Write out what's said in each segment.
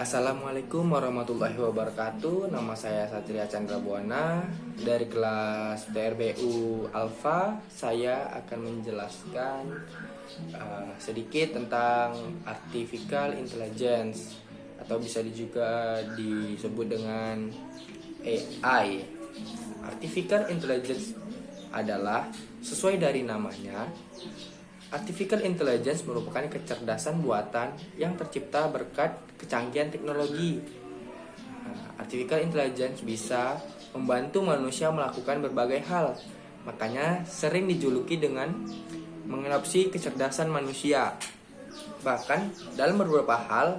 Assalamualaikum warahmatullahi wabarakatuh. Nama saya Satria Chandra Buana dari kelas TRBU Alfa. Saya akan menjelaskan sedikit tentang artificial intelligence atau bisa juga disebut dengan AI. Artificial intelligence adalah sesuai dari namanya. Artificial intelligence merupakan kecerdasan buatan yang tercipta berkat kecanggihan teknologi. Artificial intelligence bisa membantu manusia melakukan berbagai hal. Makanya sering dijuluki dengan mengadopsi kecerdasan manusia. Bahkan dalam beberapa hal,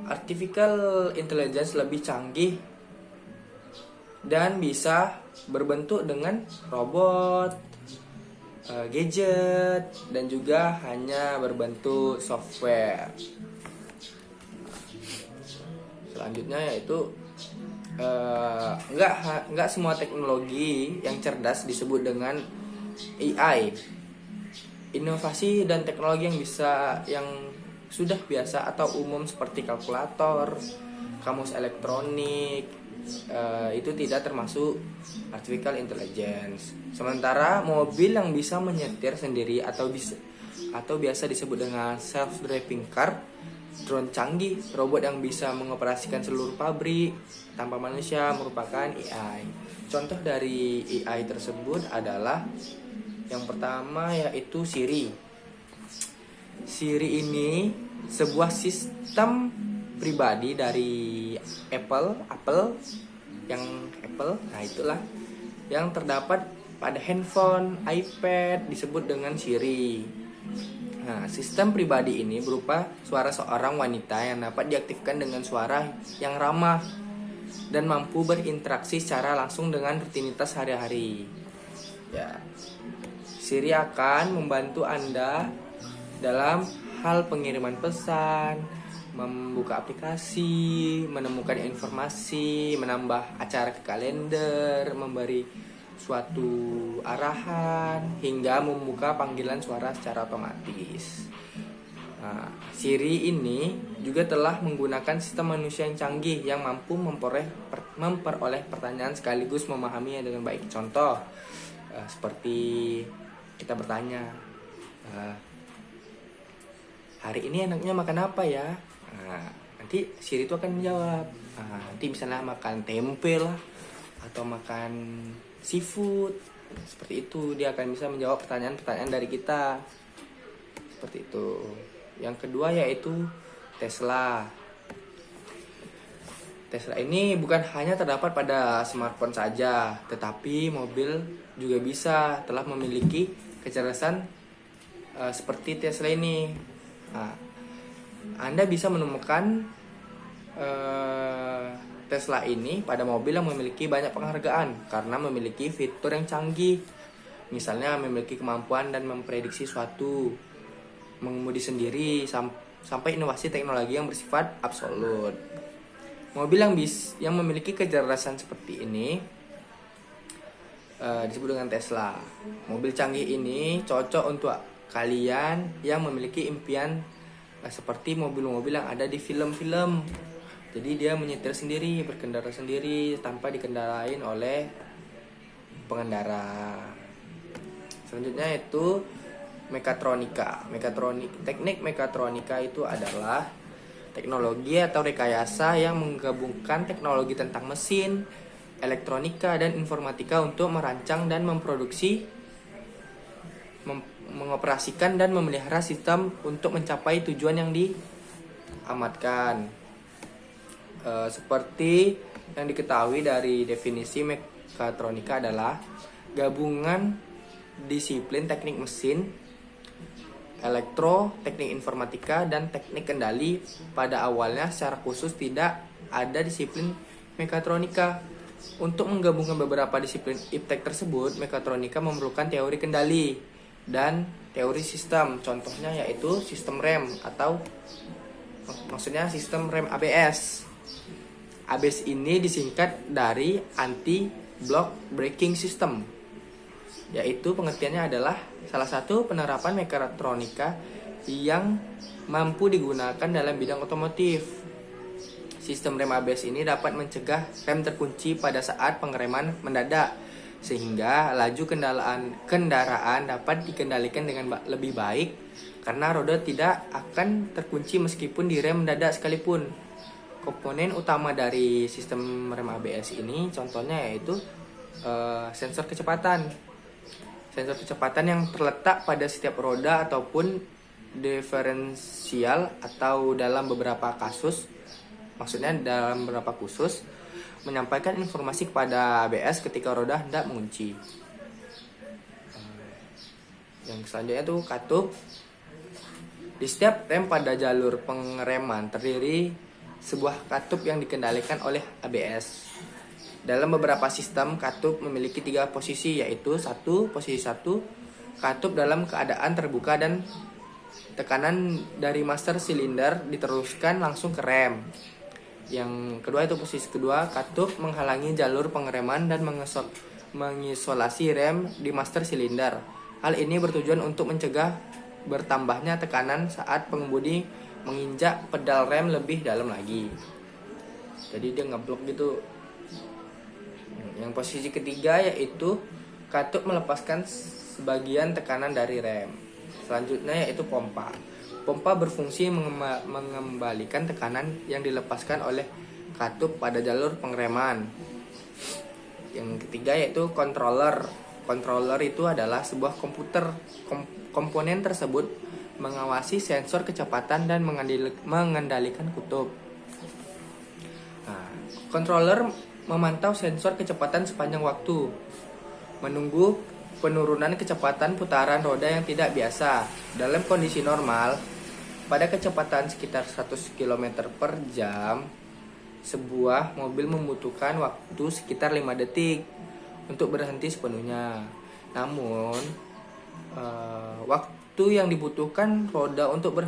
artificial intelligence lebih canggih dan bisa berbentuk dengan robot, gadget, dan juga hanya berbentuk software. Selanjutnya yaitu enggak semua teknologi yang cerdas disebut dengan AI. Inovasi dan teknologi yang sudah biasa atau umum seperti kalkulator, kamus elektronik, itu tidak termasuk artificial intelligence. Sementara mobil yang bisa menyetir sendiri atau biasa disebut dengan self-driving car, drone canggih, robot yang bisa mengoperasikan seluruh pabrik tanpa manusia merupakan AI. Contoh dari AI tersebut adalah yang pertama yaitu Siri. Siri ini sebuah sistem pribadi dari Apple, nah itulah yang terdapat pada handphone, iPad disebut dengan Siri. Nah, sistem pribadi ini berupa suara seorang wanita yang dapat diaktifkan dengan suara yang ramah dan mampu berinteraksi secara langsung dengan rutinitas hari-hari. Ya, Siri akan membantu Anda dalam hal pengiriman pesan, membuka aplikasi, menemukan informasi, menambah acara ke kalender, memberi suatu arahan, hingga membuka panggilan suara secara otomatis. Nah, Siri ini juga telah menggunakan sistem manusia yang canggih yang mampu memperoleh pertanyaan sekaligus memahaminya dengan baik. Contoh, seperti kita bertanya, hari ini enaknya makan apa ya? Nah, nanti Siri itu akan menjawab. Nanti misalnya makan tempe lah, atau makan seafood. Seperti itu, dia akan bisa menjawab pertanyaan-pertanyaan dari kita. Seperti itu. Yang kedua yaitu Tesla. Tesla ini bukan hanya terdapat pada smartphone saja, tetapi mobil juga bisa telah memiliki kecerdasan seperti Tesla ini. Anda bisa menemukan Tesla ini pada mobil yang memiliki banyak penghargaan karena memiliki fitur yang canggih. Misalnya memiliki kemampuan dan memprediksi suatu, mengemudi sendiri, sampai inovasi teknologi yang bersifat absolut. Mobil yang memiliki kecerdasan seperti ini disebut dengan Tesla. Mobil canggih ini cocok untuk kalian yang memiliki impian seperti mobil-mobil yang ada di film-film. Jadi dia menyetir sendiri, berkendara sendiri tanpa dikendarain oleh pengendara. Selanjutnya itu mekatronika. Teknik mekatronika itu adalah teknologi atau rekayasa yang menggabungkan teknologi tentang mesin, elektronika, dan informatika untuk merancang dan mengoperasikan dan memelihara sistem untuk mencapai tujuan yang diamatkan. Seperti yang diketahui dari definisi mekatronika adalah gabungan disiplin teknik mesin, elektro, teknik informatika, dan teknik kendali. Pada awalnya secara khusus tidak ada disiplin mekatronika. Untuk menggabungkan beberapa disiplin iptek tersebut, mekatronika memerlukan teori kendali dan teori sistem. Contohnya yaitu sistem rem atau maksudnya sistem rem ABS. ABS ini disingkat dari anti-block braking system, yaitu pengertiannya adalah salah satu penerapan mekatronika yang mampu digunakan dalam bidang otomotif. Sistem rem ABS ini dapat mencegah rem terkunci pada saat pengereman mendadak, sehingga laju kendaraan dapat dikendalikan dengan lebih baik karena roda tidak akan terkunci meskipun direm mendadak sekalipun. Komponen utama dari sistem rem ABS ini contohnya yaitu sensor kecepatan. Sensor kecepatan yang terletak pada setiap roda ataupun diferensial, atau dalam beberapa kasus, maksudnya dalam beberapa khusus, menyampaikan informasi kepada ABS ketika roda hendak mengunci. Yang selanjutnya itu katup. Di setiap rem pada jalur pengereman terdiri sebuah katup yang dikendalikan oleh ABS. Dalam beberapa sistem, katup memiliki 3 posisi, yaitu posisi 1, katup dalam keadaan terbuka dan tekanan dari master silinder diteruskan langsung ke rem. Yang kedua itu posisi kedua, katup menghalangi jalur pengereman dan mengisolasi rem di master silinder. Hal ini bertujuan untuk mencegah bertambahnya tekanan saat pengemudi menginjak pedal rem lebih dalam lagi. Jadi dia ngeblok gitu. Yang posisi ketiga yaitu katup melepaskan sebagian tekanan dari rem. Selanjutnya yaitu pompa. Pompa berfungsi mengembalikan tekanan yang dilepaskan oleh katup pada jalur pengereman. Yang ketiga yaitu controller. Controller itu adalah sebuah komputer. Komponen tersebut mengawasi sensor kecepatan dan mengendalikan katup. Nah, controller memantau sensor kecepatan sepanjang waktu, menunggu penurunan kecepatan putaran roda yang tidak biasa. Dalam kondisi normal, pada kecepatan sekitar 100 km per jam, sebuah mobil membutuhkan waktu sekitar 5 detik untuk berhenti sepenuhnya. Namun, waktu yang dibutuhkan roda untuk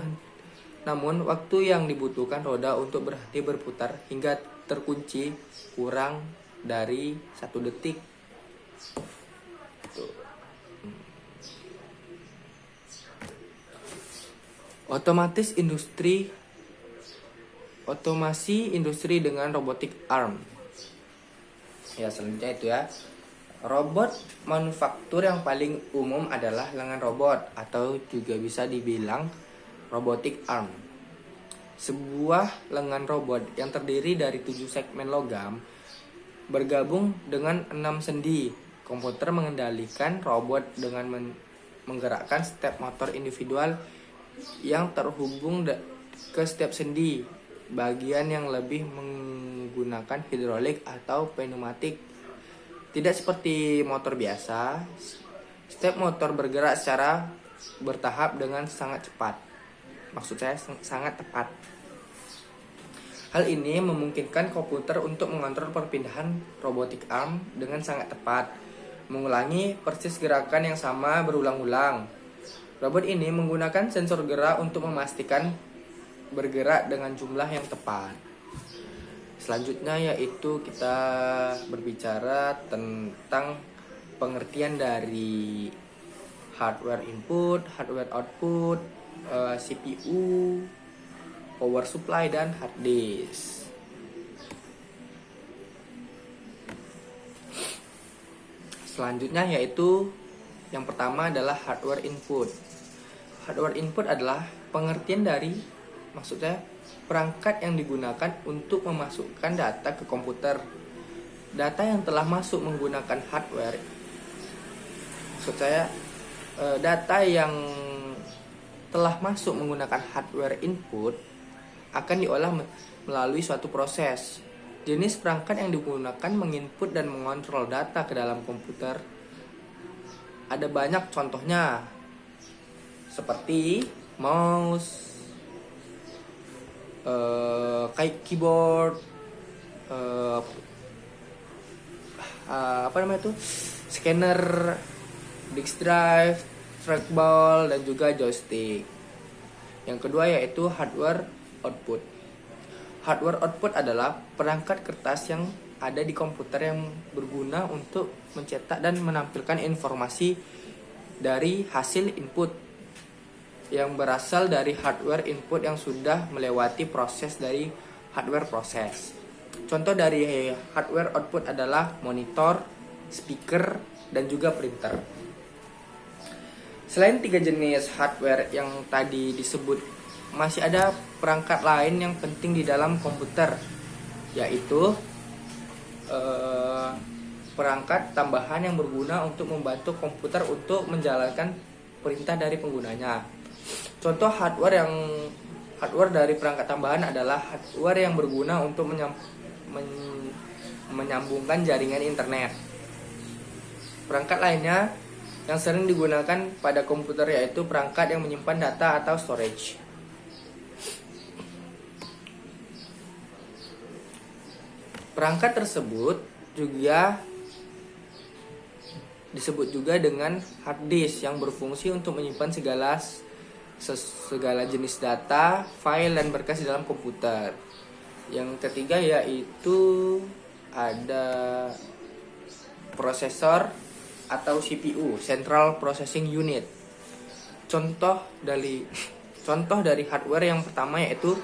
berhenti berputar hingga terkunci kurang dari 1 detik. Otomasi industri dengan robotic arm. Ya, selanjutnya itu ya. Robot manufaktur yang paling umum adalah lengan robot, atau juga bisa dibilang robotic arm. Sebuah lengan robot yang terdiri dari 7 segmen logam bergabung dengan 6 sendi. Komputer mengendalikan robot dengan menggerakkan step motor individual yang terhubung ke setiap sendi. Bagian yang lebih menggunakan hidrolik atau pneumatik. Tidak seperti motor biasa, step motor bergerak secara bertahap dengan sangat cepat. Maksud saya sangat tepat. Hal ini memungkinkan komputer untuk mengontrol perpindahan robotic arm dengan sangat tepat, mengulangi persis gerakan yang sama berulang-ulang. Robot ini menggunakan sensor gerak untuk memastikan bergerak dengan jumlah yang tepat. Selanjutnya yaitu kita berbicara tentang pengertian dari hardware input, hardware output, CPU, power supply, dan hard disk. Selanjutnya yaitu yang pertama adalah hardware input. Hardware input adalah pengertian dari, maksudnya perangkat yang digunakan untuk memasukkan data ke komputer. Data yang telah masuk menggunakan hardware, maksud saya data yang telah masuk menggunakan hardware input akan diolah melalui suatu proses. Jenis perangkat yang digunakan menginput dan mengontrol data ke dalam komputer ada banyak contohnya, seperti mouse, kayak keyboard, scanner, disk drive, trackball, dan juga joystick. Yang kedua yaitu hardware output. Hardware output adalah perangkat kertas yang ada di komputer yang berguna untuk mencetak dan menampilkan informasi dari hasil input yang berasal dari hardware input yang sudah melewati proses dari hardware proses. Contoh dari hardware output adalah monitor, speaker, dan juga printer. Selain 3 jenis hardware yang tadi disebut, masih ada perangkat lain yang penting di dalam komputer, yaitu perangkat tambahan yang berguna untuk membantu komputer untuk menjalankan perintah dari penggunanya. Contoh hardware dari perangkat tambahan adalah hardware yang berguna untuk menyambungkan jaringan internet. Perangkat lainnya yang sering digunakan pada komputer yaitu perangkat yang menyimpan data atau storage. Perangkat tersebut juga disebut juga dengan hard disk yang berfungsi untuk menyimpan segala jenis data, file, dan berkas di dalam komputer. Yang ketiga yaitu ada prosesor atau CPU, Central Processing Unit. Contoh dari hardware yang pertama yaitu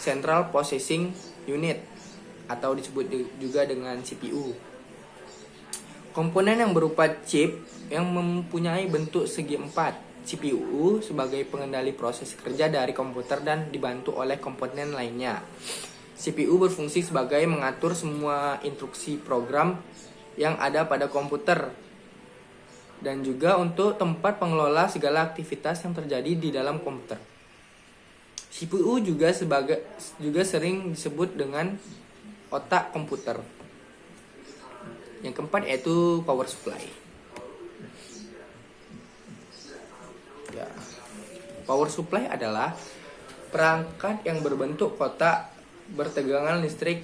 Central Processing Unit atau disebut juga dengan CPU. Komponen yang berupa chip yang mempunyai bentuk segi empat. CPU sebagai pengendali proses kerja dari komputer dan dibantu oleh komponen lainnya. CPU berfungsi sebagai mengatur semua instruksi program yang ada pada komputer dan juga untuk tempat pengelola segala aktivitas yang terjadi di dalam komputer. CPU juga sering disebut dengan otak komputer. Yang keempat yaitu power supply. Ya. Power supply adalah perangkat yang berbentuk kotak bertegangan listrik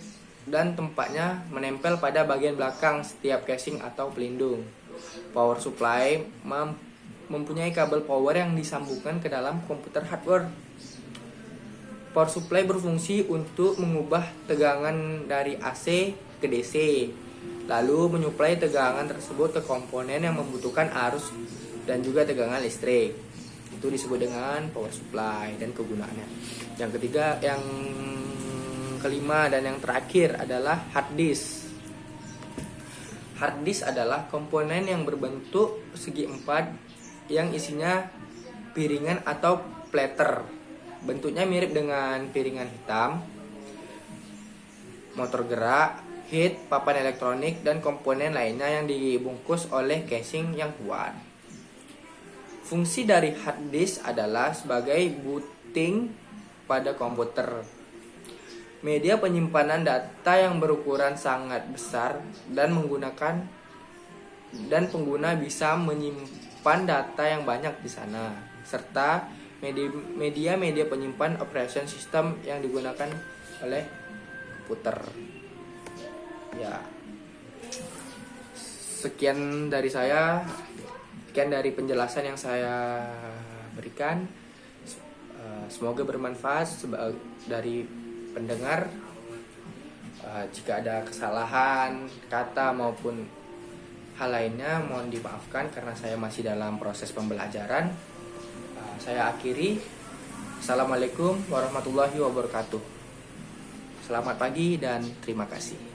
dan tempatnya menempel pada bagian belakang setiap casing atau pelindung. Power supply mempunyai kabel power yang disambungkan ke dalam komputer hardware. Power supply berfungsi untuk mengubah tegangan dari AC ke DC, lalu menyuplai tegangan tersebut ke komponen yang membutuhkan arus dan juga tegangan listrik. Itu disebut dengan power supply dan kegunaannya. Yang kelima dan yang terakhir adalah hard disk. Hard disk adalah komponen yang berbentuk segi empat yang isinya piringan atau platter. Bentuknya mirip dengan piringan hitam, motor gerak, head, papan elektronik, dan komponen lainnya yang dibungkus oleh casing yang kuat. Fungsi dari hard disk adalah sebagai booting pada komputer. Media penyimpanan data yang berukuran sangat besar dan pengguna bisa menyimpan data yang banyak di sana, serta media penyimpan operation system yang digunakan oleh komputer. Ya, sekian dari penjelasan yang saya berikan. Semoga bermanfaat dari pendengar. Jika ada kesalahan kata maupun hal lainnya mohon dimaafkan karena saya masih dalam proses pembelajaran. Saya akhiri. Assalamualaikum warahmatullahi wabarakatuh. Selamat pagi dan terima kasih.